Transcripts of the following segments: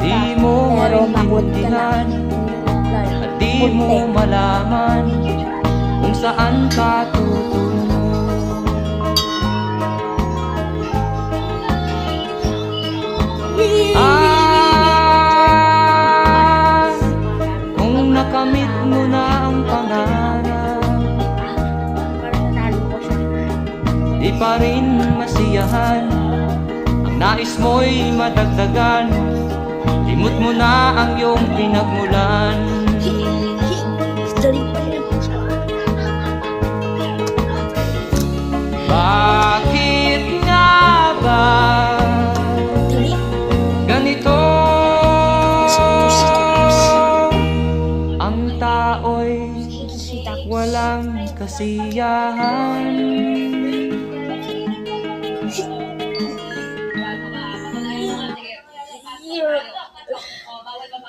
Di mo pero magod ka na. maintindihan at di mo malaman kung saan ka tutungo. Kung nakamit mo na ang pangarap, di pa rin masiyahan. Ang nais mo'y madagdagan, limot mo na ang iyong pinagmulan. Bakit nga ba ganito? Ang tao'y walang kasiyahan.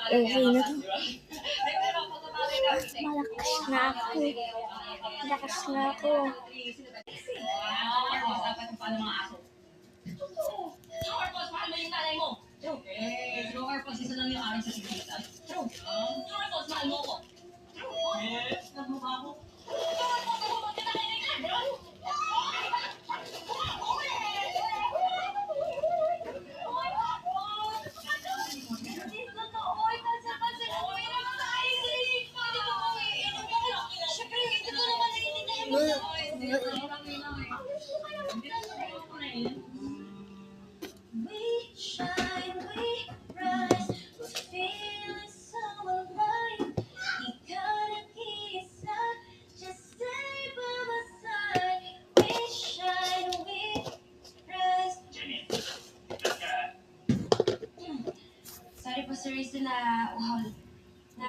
Okay na to. Malakas na ako. Malakas na ako. Sorry po sir, na